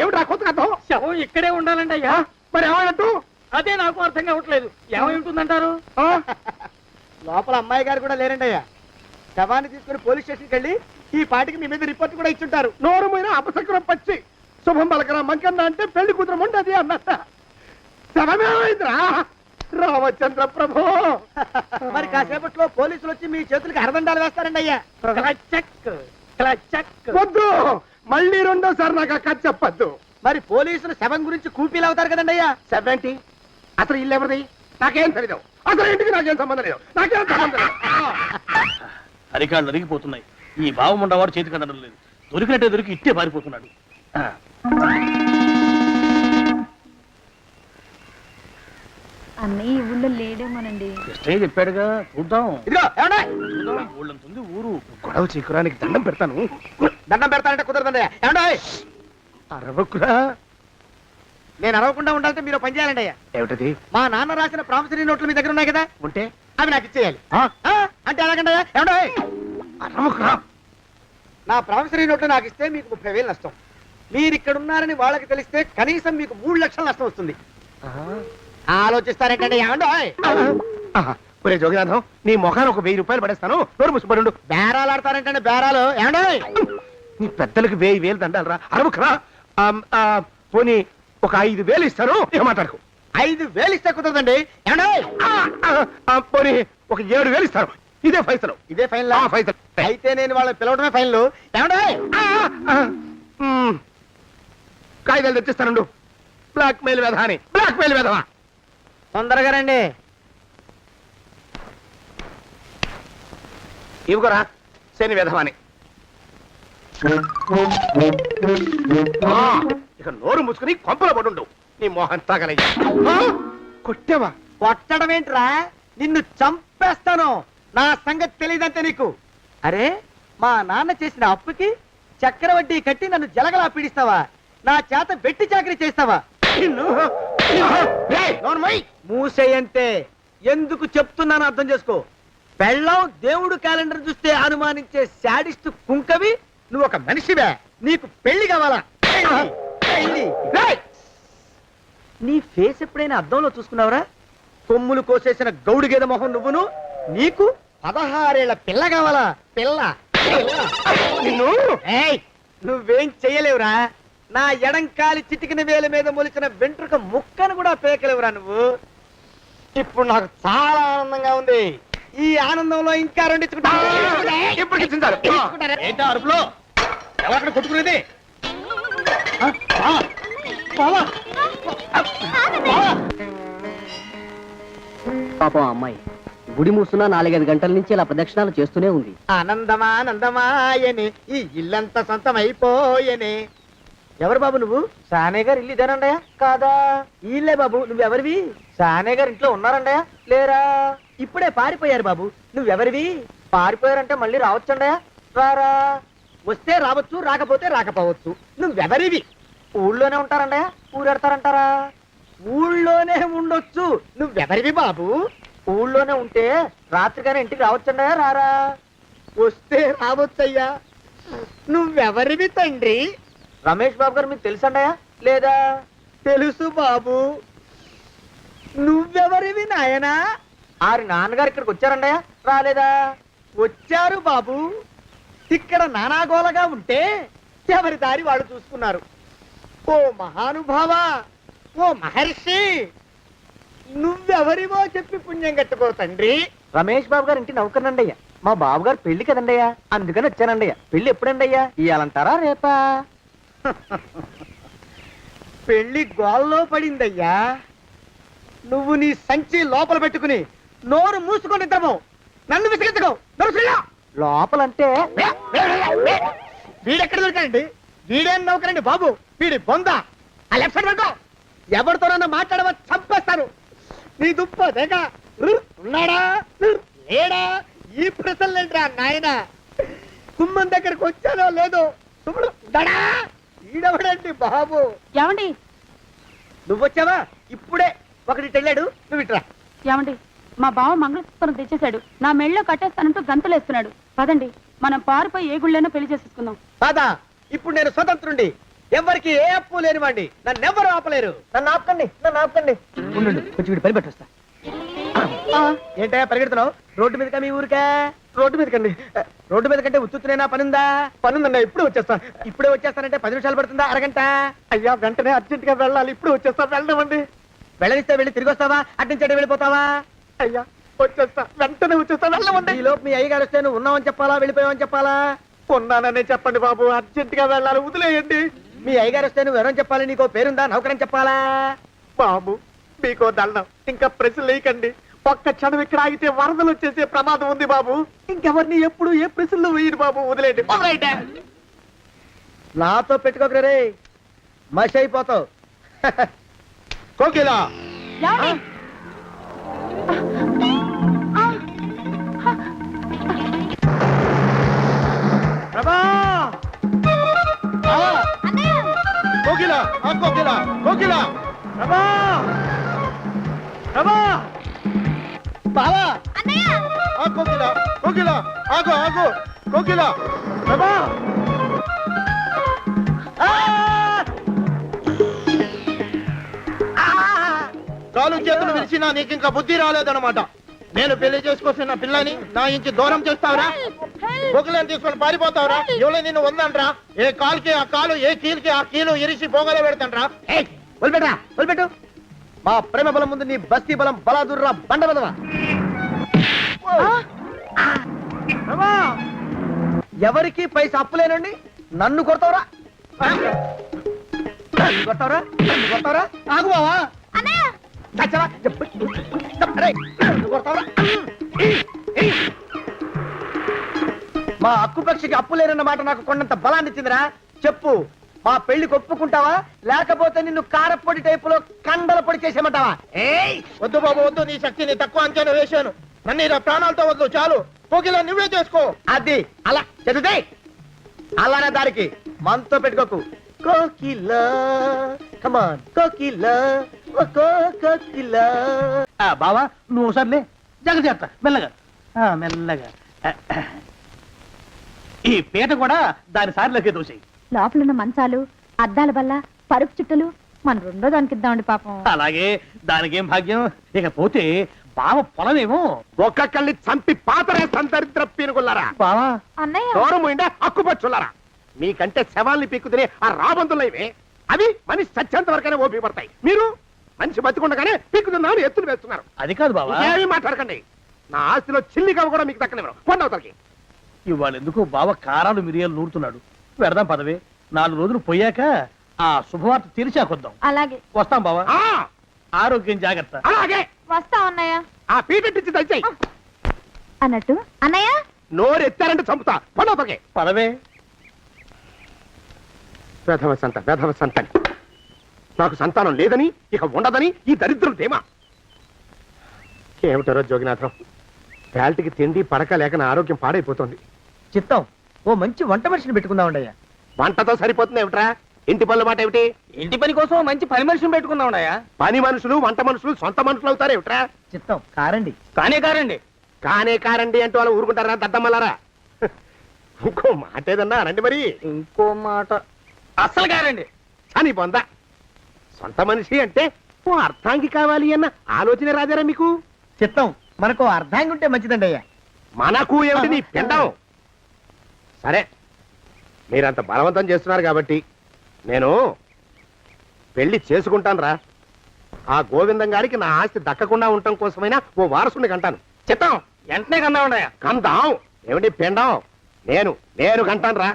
ఏమిటా కొత్త కథ? శవం ఇక్కడే ఉండాలండి అయ్యా. మరి ఏమన్నట్టు? అదే నాకు అర్థం కావట్లేదు ఏమై ఉంటుందంటారు? లోపల అమ్మాయి గారు కూడా లేరండి అయ్యా. శవాన్ని తీసుకుని పోలీస్ స్టేషన్కి వెళ్ళి ఈ పాటికి మీ మీద రిపోర్ట్ కూడా ఇచ్చుంటారు. నోరు మీద అపశకునం పచ్చి శుభం పలకరా మంకన్న అంటే పెళ్లి కూతురు ఉండదు అన్నట్ట. శవమేమైందిరా రామచంద్ర ప్రభు. మరి కాసేపట్లో పోలీసులు వచ్చి మీ చేతులకి అరదండాలు వేస్తారండి అయ్యా. వద్దు, మళ్ళీ రెండోసారి నాకు ఆ కథ చెప్పద్దు. మరి పోలీసులు శవం గురించి కూపీలు అవుతారు కదండి అయ్యా. 70 అసలు ఇల్లు ఎవరిది నాకేం తెలీదు. అసలు ఇంటికి నాకేం సంబంధం లేదు. నాకేం సంబంధం లేదు. అరికాళ్ళు నరిగిపోతున్నాయి. ఈ భావం ఉండవాడు చేతికి అందడం లేదు. దొరికినట్టే దొరికి ఇట్టే పారిపోతున్నాడు. అన్నయ్య ఈ ఊళ్ళో లేడేమోనండి. కృష్ణయ్య చెప్పాడుగా, చూద్దాం. ఇదిగో ఏమండే చూద్దాం, ఊళ్ళంతుంది ఊరు. గొడవ చీకురానికి దండం పెడతాను. దండం పెడతానంటే కుదరదండి అయ్యా. ఏమండే అరవకురా. నేను అరవకుండా ఉండాలంటే మీరు పని చేయాలండి అయ్యా. ఏమిటది? మా నాన్న రాసిన ప్రామిసరీ నోట్లు మీ దగ్గర ఉన్నాయి కదా, ఉంటే అవి నాకు ఇచ్చేయాలి. ఆ? అంటే ఎలాగండి అయ్యా. ఏమండే అరవకురా. నా ప్రామిసరీ నోట్లు నాకు ఇస్తే మీకు 30,000 నష్టం. మీరు ఇక్కడ ఉన్నారని వాళ్ళకి తెలిస్తే కనీసం మీకు 3 లక్షల నష్టం వస్తుంది. ఆలోచిస్తారేంటండి ఏమండో. ఒరే జోగినాథం, నీ మొఖాన్ని ఒక 1000 రూపాయలు పడేస్తాను. నోరు ముసుపడు. బేరాలు ఆడతారేంటండి బేరాలు. ఏమండో నీ పెద్దలకు 1000 దండాలరా. అరవకురా. పోనీ ఒక 5,000 ఇస్తాను. ఇక మాట్లాడుకో. 5,000 ఇస్తే కుదరదండి. ఏమండో పోనీ ఒక 7,000 ఇస్తాను. ఇదే ఫైసలు. ఇదే ఫైనల్. ఫైసలు. అయితే నేను వాళ్ళని పిలవడమే ఫైనల్. ఏమండో కాగితాలు తెచ్చిస్తాను. బ్లాక్ మెయిల్ వెధవా అని. బ్లాక్ మెయిల్ వెధవా. తొందరగా రండి. ఇవిగోరా శని వెధవాని. ఇక నోరు మూసుకుని కొంపలో పడుండు. నీ మోహన్ తాగలయ్యా. కొట్టావా? కొట్టడం ఏంట్రా, నిన్ను చంపేస్తాను. నా సంగతి తెలియదంటే నీకు. అరే మా నాన్న చేసిన అప్పుకి చక్రవడ్డీ కట్టి నన్ను జలగలా పీడిస్తావా? నా చేత వెట్టి చాకరీ చేస్తావా? మూసేయంటే ఎందుకు చెప్తున్నాను అర్థం చేసుకో. పెళ్ళం దేవుడు క్యాలెండర్ చూస్తే అనుమానించే శాడిస్ట్ కుంకవి నువ్వు ఒక మనిషివే. నీకు పెళ్లి కావాలా? పెళ్లి. నీ ఫేస్ ఎప్పుడైనా అద్దంలో చూసుకున్నావురా? కొమ్ములు కోసేసిన గౌడు గేదె మొహం నువ్వును. నీకు 16 ఏళ్ల పిల్ల కావాలా? పిల్ల. నిన్ను నువ్వేం చెయ్యలేవురా. నా ఎడంకాలి చిటికిన వేల మీద మొలిచిన వెంట్రుక ముక్కను కూడా పేకలేవురా నువ్వు. ఇప్పుడు నాకు చాలా ఆనందంగా ఉంది. ఈ ఆనందంలో ఇంకా రెండించుకుంటా. ఏంటా అరుపులో? ఎవరక్కడ కొట్టుకునేది? పాపం అమ్మాయి గుడి మూసున్న 4-5 గంటల నుంచి ఇలా ప్రదక్షిణాలు చేస్తూనే ఉంది. ఆనందమానందమాయని ఈ ఇల్లంతా సొంతమైపోయని. ఎవరు బాబు నువ్వు? సానే గారు ఇల్లు ఇదేనండయా? కాదా? ఇల్లే బాబు. నువ్వెవరివి? సానే గారు ఇంట్లో ఉన్నారండయా? లేరా? ఇప్పుడే పారిపోయారు బాబు. నువ్వెవరివి? పారిపోయారంటే మళ్ళీ రావచ్చండయా? రారా. వస్తే రావచ్చు, రాకపోతే రాకపోవచ్చు. నువ్వెవరివి? ఊళ్ళోనే ఉంటారండయా? ఊరెడతారంటారా? ఊళ్ళోనే ఉండొచ్చు. నువ్వెవరివి బాబు? ఊళ్ళోనే ఉంటే రాత్రిగానే ఇంటికి రావచ్చండయా? రారా. వస్తే రావచ్చయ్యా. నువ్వెవరివి తండ్రి? రమేష్ బాబు గారు మీకు తెలుసండయా? లేదా? తెలుసు బాబు. నువ్వెవరివి నాయనా? ఆరి నాన్నగారు ఇక్కడికి వచ్చారండయా? రాలేదా? వచ్చారు బాబు. ఇక్కడ నానాగోలగా ఉంటే ఎవరి దారి వాళ్ళు చూసుకున్నారు. ఓ మహానుభావ, ఓ మహర్షి, నువ్వెవరివో చెప్పి పుణ్యం కట్టుకో తండ్రి. రమేష్ బాబు గారు ఇంటి నౌకర్నండయ్యా. మా బాబు గారు పెళ్లి కదండయ్యా, అందుకని వచ్చానండయ్యా. పెళ్లి ఎప్పుడండయ్యా? ఇయ్యాలంటారా రేపా? పెళ్లి గోల్లో పడిందయ్యా. నువ్వు నీ సంచి లోపల పెట్టుకుని నోరు మూసుకొని నిద్రపో. నన్ను విసిగించుకో. లోపలంటే వీడెక్కడ దొరికాడండి? వీడేం నౌకరండి బాబు, వీడి బొంద. ఆ లెఫ్ట్ సైడ్ పెట్టుకో. ఎవరితోనన్నా మాట్లాడవా చంపేస్తాను. నీ దుప్ప దేగ ఉన్నాడా లేడా? ఈ ప్రశ్నలేంట్రా నాయన. కుమ్మం దగ్గరకు వచ్చానో లేదో దడా. ఈడవడండి బాబు. ఏమండి నువ్వొచ్చావా? ఇప్పుడే ఒకటి వెళ్ళాడు. నువ్వు ఇట్రా. ఏమండి, మా బావ మంగళసూత్రం తెచ్చేశాడు. నా మెళ్ళో కట్టేస్తానంటూ గంతులేస్తున్నాడు. పదండి, మనం పారిపోయి ఏ గుళ్ళైనా పెళ్లి చేసేసుకుందాం. కాదా? ఇప్పుడు నేను స్వతంత్రుండి. ఎవరికి ఏ అప్పు లేనివ్వండి, నన్ను ఎవరు ఆపలేరు. నన్ను ఆపకండి, నన్ను ఆపకండి. ఉండు, కొంచెం వీడు పని పెట్టొస్తా. ఏంటా పరిగెడుతున్నావు? రోడ్డు మీదకా మీ ఊరికా? రోడ్డు మీదకండి. రోడ్డు మీద కంటే ఉత్తునేనా పనుందా? పనుందన్నా, ఇప్పుడు వచ్చేస్తా. ఇప్పుడే వచ్చేస్తానంటే 10 నిమిషాలు పడుతుందా, అరగంట? అయ్యా వెంటనే అర్జెంట్ గా వెళ్ళాలి, ఇప్పుడు వచ్చేస్తా. వెళ్ళమండి. వెళ్ళనిస్తే వెళ్ళి తిరిగి వస్తావా, అట్నుంచి వెళ్ళిపోతావా? అయ్యా వచ్చేస్తా, వెంటనే వచ్చేస్తా. వెళ్ళమండి. ఈ లోపు మీ అయ్యగారు వస్తే నువ్వు ఉన్నావని చెప్పాలా, వెళ్ళిపోయావని చెప్పాలా? ఉన్నాననే చెప్పండి బాబు, అర్జెంట్ గా వెళ్ళాలి, వదిలేయండి. మీ అయ్యగారు వస్తే నువ్వు ఎవరని చెప్పాలి? నీకో పేరుందా, నౌకరని చెప్పాలా? బాబు మీకో దండం, ఇంకా ప్రశ్నలు వేయకండి. ఒక్క క్షణం ఇక్కడ ఆగితే వరదలు వచ్చేసే ప్రమాదం ఉంది బాబు. ఇంకెవరిని ఎప్పుడు ఏ ప్రశ్నలు వేయరు బాబు, వదిలేండి. నాతో పెట్టుకోకరే రే, మషి అయిపోతావు. కోకిలా ఏమండి? ప్రభా, కోకిలా, కోకిలా, కోకిలా, ప్రభా, ప్రభా, బావా, కోకిలా, కోకిలా, ఆగు, ఆగు, కోకిలా, ప్రభా. కాలు చేతులు విరిచినా నీకు ఇంకా బుద్ధి రాలేదన్నమాట. నేను పెళ్లి చేసుకొస్తున్న పిల్లని నా ఇంటి దూరం చేస్తావురా? బొగ్గులను తీసుకొని పారిపోతావురా? ఎవరో నిన్ను ఉందంట్రా? ఏ కాలుకి ఆ కాలు, ఏ కీలుకి ఆ కీలు ఇరిసి పోగలో పెడతాంట్రా? వదిలిపెట్టరా, వదిలిపెట్టు. మా ప్రేమ బలం ముందు నీ బస్తీ బలం బలాదుర్రా, బండ బలవా. ఎవరికి పైసా అప్పులేనండి, నన్ను కొడతావురా? నన్ను కొడతావురా, నన్ను కొడతావురా? ఆగు బావా. చచ్చవా? అరే, నన్ను కొడతావురా? మా అక్కు పక్షికి అప్పు లేనన్న మాట నాకు కొండంత బలాన్ని ఇచ్చిందిరా. చెప్పు, మా పెళ్లికి ఒప్పుకుంటావా, లేకపోతే నిన్ను కారపొడి టైపులో కండల పొడి చేసేమంటావా? వద్దు బాబు వద్దు, నీ శక్తిని తక్కువ అంచనా వేశాను. నన్ను ఇలా ప్రాణాలతో వద్దు, చాలు. కోకిలా నువ్వే చేసుకో. అది అలా చదివితే అలానే దారికి మనతో పెట్టుకోకు. కోకిలా కమాన్, కోకిలా, ఓ కోకిలా. బావా నువ్వు ఒకసారిలే, జాగ్రత్త, మెల్లగా మెల్లగా. ఈ పీట కూడా దాని సారిలోకి దోసేయి. లోపలున్న మంచాలు, అద్దాల బల్ల, పరుపు చుట్టలు మన రెండో దానికి ఇద్దామండి పాపం. అలాగే దానికేం భాగ్యం. ఇకపోతే బావ పొలమేమో ఒక్కొక్కళ్ళని చంపి పాతరేస్తాను దరిద్ర పీనుకున్నారా. బావా అన్నయ్య దూరం పోయిందా అక్కుపచ్చులారా. మీకంటే శవాల్ని పీక్కుతినే ఆ రాబందులైవే, అవి మనిషి చచ్చేంత వరకనే ఓపి పడతాయి. మీరు మనిషి బతికుండగానే పీక్కుతున్నామని ఎత్తులు వేస్తున్నారు. అది కాదు బావా, ఏమీ మాట్లాడకండి. నా ఆస్తిలో చిల్లికవ కూడా మీకు దక్కనివ్వరు. కొండవతలకి ఇవాళ ఎందుకు బావ కారాలు మిరియాలు నూరుతున్నాడు. పెడదాం పదవే, 4 రోజులు పోయాక ఆ శుభవార్త తీర్చాకొద్దాం. అలాగే వస్తాం బావా. ఆరోగ్యం జాగ్రత్త. అలాగే వస్తా అన్నయ్య. ఆ పీటెట్టించి దయచేయి. అన్నట్టు అన్నయ్య, నోరు ఎత్తారంటే చంపుతా. కొండవతలకి పదవే. వేధవ సంతానం. నాకు సంతానం లేదని, ఇక ఉండదని ఈ దరిద్రం ధీమా. ఏమిటారో జోగినాథం, వేల్టికి తిండి పడక లేక నా ఆరోగ్యం పాడైపోతుంది. చిత్తం, ఓ మంచి వంట మనిషిని పెట్టుకుందామండయ్యా. వంటతో సరిపోతుంది ఏమిట్రా? ఇంటి పనుల మాట ఏమిటి? ఇంటి పని కోసం మంచి పని మనిషిని పెట్టుకుందామండయ్యా. పని మనుషులు వంట మనుషులు సొంత మనుషులు అవుతారు ఏమిట్రా? చిత్తం, కారండి. కానే కారండి. కారండి అంటూ వాళ్ళు ఊరుకుంటారా దద్దమ్మలారా? ఇంకో మాట ఏదన్నా రండి మరి. ఇంకో మాట అస్సలు కారండి. అని పొందా సొంత మనిషి అంటే ఓ అర్థాంగి కావాలి అన్న ఆలోచన రాజారా మీకు? చిత్తం, మనకు అర్ధాంగి ఉంటే మంచిదండి అయ్యా. మనకు ఏమిటి నీ పిండం? సరే, మీరంత బలవంతం చేస్తున్నారు కాబట్టి నేను పెళ్లి చేసుకుంటాను రా. ఆ గోవిందం గారికి నా ఆస్తి దక్కకుండా ఉండటం కోసమైనా ఓ వారసుని కంటాను. చిత్తం, వెంటనే కందామండయ్యా. కందాం ఏమిటి పిండం? నేను కంటాను రా.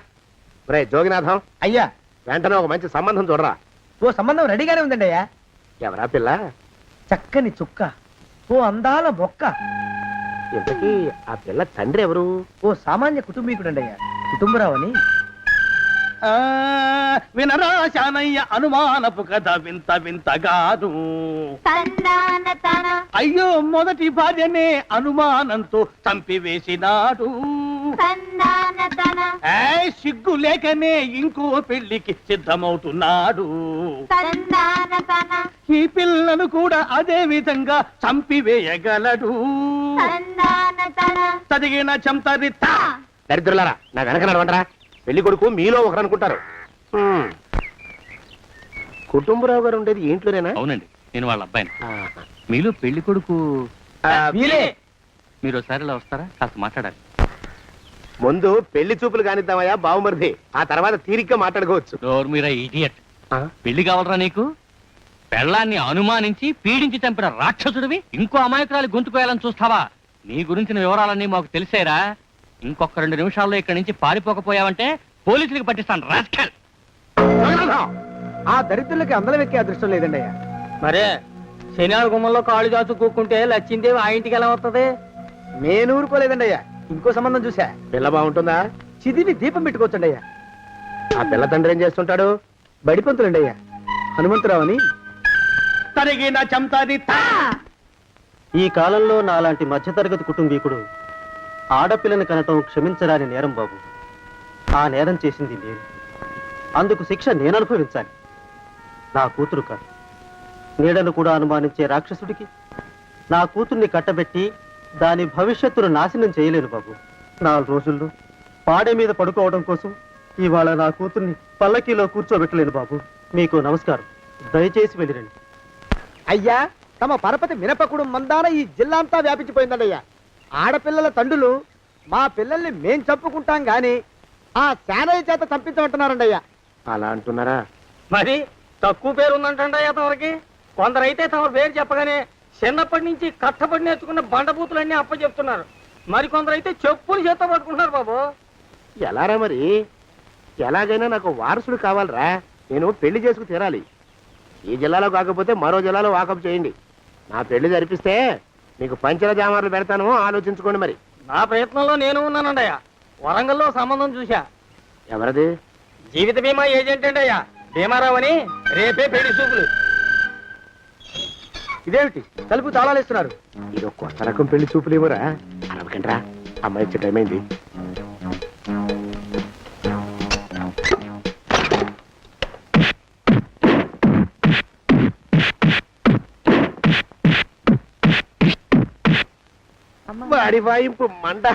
రే జోగినాథం, అయ్యా వెంటనే ఒక మంచి సంబంధం చూడరా. ఓ సంబంధం రెడీగానే ఉందండి అయ్యా. ఎవరా పిల్ల? చక్కని చుక్క, ఓ అందాల బొక్క. ఇంతకీ ఆ పిల్ల తండ్రి ఎవరు? ఓ సామాన్య కుటుంబీకుడండి అయ్యా, కుటుంబరావు అని. వినరా శానయ్య అనుమానపు కథ వింత వింతగాదు. అయ్యో మొదటి భార్యనే అనుమానంతో చంపివేసినాడు. సిగ్గు లేకనే ఇంకో పెళ్లికి సిద్ధమవుతున్నాడు. ఈ పిల్లను కూడా అదే విధంగా చంపివేయగలడు. చదివిన దరిద్రులారా, నా వెనక నడవంటరా. పెళ్లి కొడుకు మీలో ఒకరు అనుకుంటారు. కుటుంబరావు గారు ఉండేది ఇంట్లోనేనా? అవునండి, నేను వాళ్ళ అబ్బాయిని. ఆహా. మీలో పెళ్లి కొడుకు వీలే. మీరు ఒకసారి ఇలా వస్తారా? కాస్త మాట్లాడాలి. ముందు పెళ్లి చూపులు కానిద్దామయ్యా బావుమరిది, ఆ తర్వాత తీరిగ్గా మాట్లాడుకోవచ్చు. డోర్ మీరా ఇడియట్. పెళ్లి కావాలరా నీకు? పెళ్ళాన్ని అనుమానించి పీడించి చంపిన రాక్షసుడివి ఇంకో అమాయకురాలి గొంతుకోయాలని చూస్తావా? నీ గురించిన వివరాలన్నీ మాకు తెలిసేరా. ఇంకొక 2 నిమిషాల్లో ఇక్కడి నుంచి పారిపోకపోయావంటే పోలీసులకు పట్టిస్తాను రాస్కల్. జగన్నాథం! ఆ దరిద్రులకి అందరం ఎక్కే అదృష్టం లేదండి అయ్యా. మరే శనివారం గుమ్మంలో కాళ్ళు చాచు కూకుంటే లచ్చిందేవి ఆ ఇంటికి ఎలా వస్తుంది? నేను ఊరుకోలేదండి అయ్యా. ఇంకో సంబంధం చూసా. పిల్ల బాగుంటుందా? చిదివి దీపం పెట్టుకోవచ్చండి అయ్యా. ఆ పిల్ల తండ్రి ఏం చేస్తుంటాడు? బడిపంతులండి అయ్యా, హనుమంతరావు అని. తరిగిన చంతది ఈ కాలంలో నాలాంటి మధ్యతరగతి కుటుంబీకుడు ఆడపిల్లని కనటం క్షమించరాని నేరం బాబు. ఆ నేరం చేసింది నేను, అందుకు శిక్ష నేను అనుభవించాలి. నా కూతురు కాదు, నీడను కూడా అనుమానించే రాక్షసుడికి నా కూతుర్ని కట్టబెట్టి దాని భవిష్యత్తును నాశనం చేయలేను బాబు. 4 రోజుల్లో పాడే మీద పడుకోవడం కోసం ఇవాళ నా కూతుర్ని పల్లకీలో కూర్చోబెట్టలేను బాబు. మీకు నమస్కారం, దయచేసి వెళ్ళిరండి. అయ్యా, తమ పరపతి మినపకుడు మందాన ఈ జిల్లా అంతా వ్యాపించిపోయిందండి అయ్యా. ఆడపిల్లల తండ్రులు మా పిల్లల్ని మేం చంపుకుంటాం గాని ఆ శానయ్య చేత చంపించమంటున్నారండి అయ్యా. అలా అంటున్నారా? మరి తక్కువ పేరు ఉందంటండి తమరికి. కొందరైతే తమ పేరు చెప్పగానే చిన్నప్పటి నుంచి కట్టబడి నేర్చుకున్న బండబూతులన్నీ అప్పచెప్తున్నారు. మరి కొందరైతే చెప్పులు చేత పట్టుకుంటున్నారు బాబు. ఎలారా మరి? ఎలాగైనా నాకు వారసుడు కావాలరా. నేను పెళ్లి చేసుకు తీరాలి. ఈ జిల్లాలో కాకపోతే మరో జిల్లాలో వాకప్ చేయండి. నా పెళ్లి జరిపిస్తే మీకు పంచల జామార్లు పెడతాను, ఆలోచించుకోండి మరి. నా ప్రయత్నంలో నేను ఉన్నానండి. వరంగల్లో సంబంధం చూశా. ఎవరది? జీవిత బీమా ఏజెంట్ అండి అయ్యా, భీమారావు అని. రేపే పెళ్లి చూపులు. ఇదేమిటి తలుపు తాళాలు ఇస్తున్నారు? ఇది కొత్త రకం పెళ్లి చూపులు ఇవ్వరా? అరవకండ్రా, అమ్మాయి ఇచ్చే టైం అయింది. వాడి వాయింపు మండ.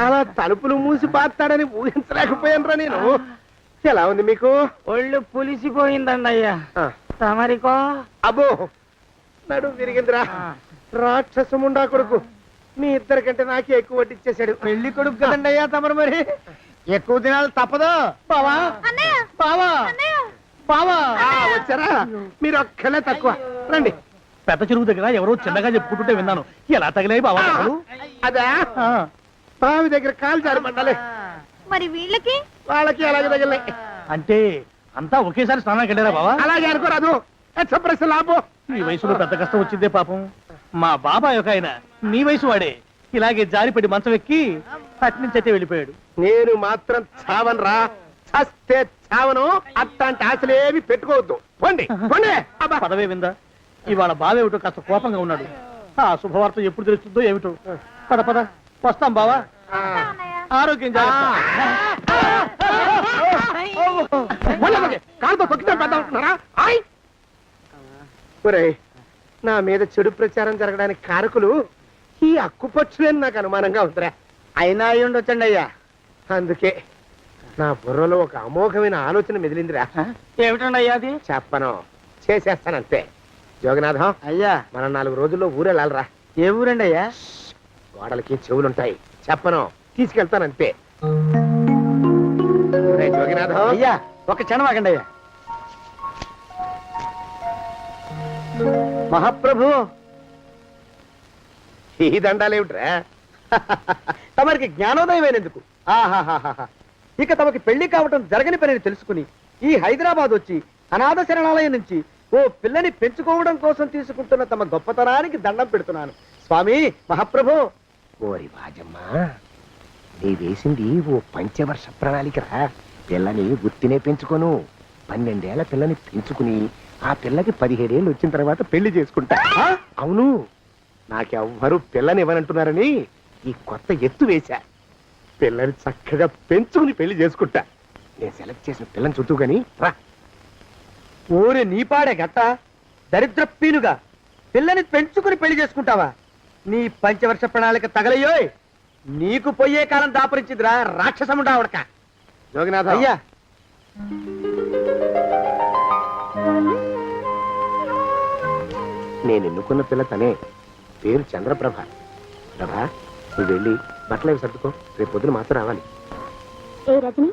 అలా తలుపులు మూసి పాతాడని ఊహించలేకపోయానురా నేను. ఎలా ఉంది మీకు? ఒళ్ళు పులిసిపోయిందండి అయ్యా. ఆ, తమరికో? అబ్బో, నడు విరిగిందిరా. రాక్షసముండా కొడుకు మీ ఇద్దరికంటే నాకే ఎక్కువ వడ్డిచ్చేశాడు. పెళ్లి కొడుకు కదండి అయ్యా తమరు, మరి ఎక్కువ దినాలు తప్పదు. బావా బావా బావా, వచ్చారా? మీరు ఒక్కలే తక్కువ. రండి. పెద్ద చెరువు దగ్గర ఎవరో చిన్నగా చెప్పుకుంటుంటే విన్నాను. ఎలా తగిలాయి బావా అసలు? అదా బావి దగ్గర కాలు జారి మండాలి. మరి వీళ్ళకి? వాళ్ళకి అలాగే తగిలే. అంటే అంతా ఒకేసారి స్నానానికి వెళ్ళారా బావా? అలాగే అనుకోరాదు. ప్రశ్న లాభం. ఈ వయసులో పెద్ద కష్టం వచ్చిందే పాపం. మా బాబాయ్ ఒక ఆయన నీ వయసు వాడే ఇలాగే జారిపడి మంచం ఎక్కి అట్నుంచి అయితే వెళ్ళిపోయాడు. నేను మాత్రం చావను రా. చస్తే చావను. అట్లాంటి ఆశలేవి పెట్టుకోవద్దు. పోండి పోండి. అబ్బా. పదవే విందా, ఇవాళ బావేమిటో కాస్త కోపంగా ఉన్నాడు. ఆ శుభవార్త ఎప్పుడు తెలుస్తుందో ఏమిటో. పద పద, వస్తాం బావా. ఆరోగ్యం జాగ్రత్త. కాలుతో తొక్కితే పెద్ద ఉంటున్నారా? ఒరేయ్, నా మీద చెడు ప్రచారం జరగడానికి కారకులు ఈ అక్కుపక్షులని నాకు అనుమానంగా ఉందిరా. అయినా అయి ఉండొచ్చండి అయ్యా. అందుకే నా బుర్రలో ఒక అమోఘమైన ఆలోచన మెదిలిందిరా. ఏమిటండి అయ్యా అది? చెప్పను, చేసేస్తానంతే. యోగనాథం, అయ్యా, మనం 4 రోజుల్లో ఊరెళ్ళాలరా. ఏ ఊరండి అయ్యా? గోడలకి చెవులుంటాయి. చెప్పను, తీసుకెళ్తానంతే. ఒరేయ్ యోగినాథం, అయ్యా ఒక క్షణం ఆగండి అయ్యా. మహాప్రభు, ఈ దండాలేమిట్రా? తమరికి జ్ఞానోదయం అయినందుకు ఆహాహాహా. ఇక తమకి పెళ్లి కావటం జరగని పనిని తెలుసుకుని ఈ హైదరాబాద్ వచ్చి అనాథ శరణాలయం నుంచి ఓ పిల్లని పెంచుకోవడం కోసం తీసుకుంటున్న తమ గొప్పతనానికి దండం పెడుతున్నాను స్వామి. మహాప్రభు. ఓరి బాజమ్మా, నీ వేసింది ఓ పంచవర్ష ప్రణాళికరా. పిల్లని గుర్తినే పెంచుకోను. 12 ఏళ్ల పిల్లని పెంచుకుని ఆ పిల్లకి 17 ఏళ్ళు వచ్చిన తర్వాత పెళ్లి చేసుకుంటా. అవును, నాకెవ్వరూ పిల్లని ఇవ్వనంటున్నారని ఈ కొత్త ఎత్తు వేశా. పిల్లని చక్కగా పెంచుకుని పెళ్లి చేసుకుంటా. నేను సెలెక్ట్ చేసిన పిల్లని చుట్టూ గాని రా. ఓరి నీపాడే గట్ట, దరిద్ర పీనుగా పిల్లని పెంచుకుని పెళ్లి చేసుకుంటావా? నీ పంచవర్ష ప్రణాళిక తగలయ్యోయ్. నీకు పోయే కాలం దాపరించిందిరా రాక్షసముండా ఉడక. జోగినాథ, అయ్యా నేను ఎన్నుకున్న పిల్ల తనే, పేరు చంద్రప్రభ. ప్రభ, నువ్వు వెళ్ళి బట్టలు అవి సర్దుకో, రేపు పొద్దున మాత్రం రావాలి. ఏ రజని,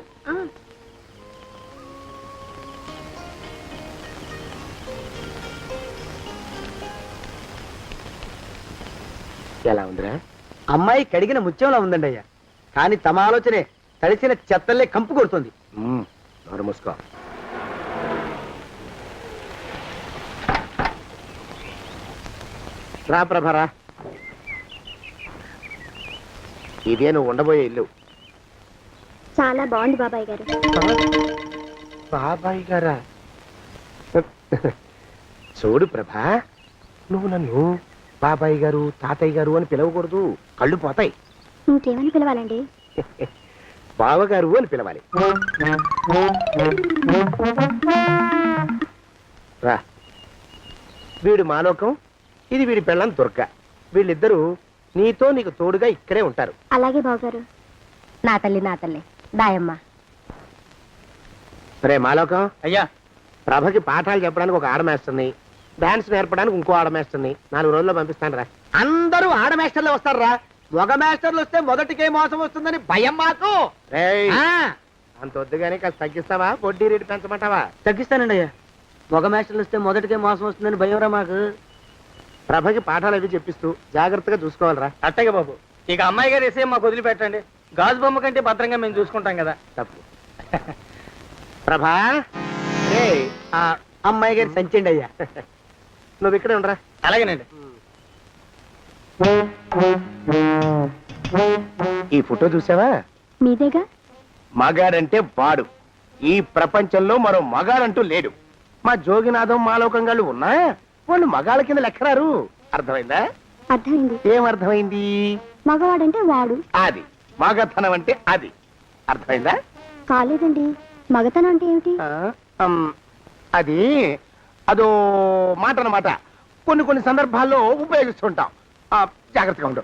ఎలా ఉందిరా? అమ్మాయి కడిగిన ముత్యంలా ఉందండి అయ్యా, కానీ తమ ఆలోచనే తడిసిన చెత్తల్లే కంపు కొడుతుంది. నోరు మూసుకో. రా ప్రభరా, ఇదే నువ్వు ఉండబోయే ఇల్లు. చాలా బాగుంది బాబాయ్ గారు. బాబాయ్ గారా? చూడు ప్రభా, నువ్వు నన్ను బాబాయ్ గారు తాతయ్య గారు అని పిలవకూడదు, కళ్ళు పోతాయి. ఇంకేమని పిలవాలండి? బావగారు అని పిలవాలి. రా, వీడు మాలోకం, ఇది వీడి పెళ్ళం దుర్గ. వీళ్ళిద్దరూ నీతో నీకు తోడుగా ఇక్కడే ఉంటారు. అలాగే బావగారు. నా తల్లి దాయమ్మ. రే మాలోకం, అయ్యా, ప్రభకి పాఠాలు చెప్పడానికి ఒక ఆడమేస్తుంది, డాన్స్ నేర్పడానికి ఇంకో ఆడమేస్తుంది. 4 రోజుల్లో పంపిస్తాను రా. అందరూ ఆడ మాస్టర్లు వస్తారా? మగ మాస్టర్లు వస్తే మొదటికే మోసం వస్తుందని భయం మాకు. రేయ్, ఆ, అంత వద్దుగానే కాస్త తగ్గిస్తావా? వడ్డీ రేటు పెంచమంటావా? తగ్గిస్తానండి అయ్యా. మగ మాస్టర్లు వస్తే మొదటికే మోసం వస్తుందని భయం రా మాకు. ప్రభకి పాఠాలు అవి చెప్పిస్తూ జాగ్రత్తగా చూసుకోవాలిరా. అట్టగే బాబు, ఇక అమ్మాయి గారు వేసే మాకు వదిలిపెట్టండి. గాజు బొమ్మ కంటే భద్రంగా మేము చూసుకుంటాం కదా. తప్పు. ప్రభా, రే, ఆ అమ్మాయి గారి సంచండి అయ్యా. నువ్వు ఇక్కడే ఉండరా. అలాగేనండి. ఈ ఫోటో చూసావా? మీదేగా. మగాడంటే వాడు. ఈ ప్రపంచంలో మరో మగాడంటూ లేడు. మా జోగినాథం మాలోకం గాళ్ళు ఉన్నా వాళ్ళు మగాళ్ళ కింద లెక్కరారు. అర్థమైందా? అర్థమైంది. ఏం అర్థమైంది? మగవాడంటే వాడు. అది మగతనం అంటే అది. అర్థమైందా? కాలేదండి. మగతనం అంటే ఏమిటి? అది అదో మాట అన్నమాట. కొన్ని సందర్భాల్లో ఉపయోగిస్తుంటాం. జాగ్రత్తగా ఉండు.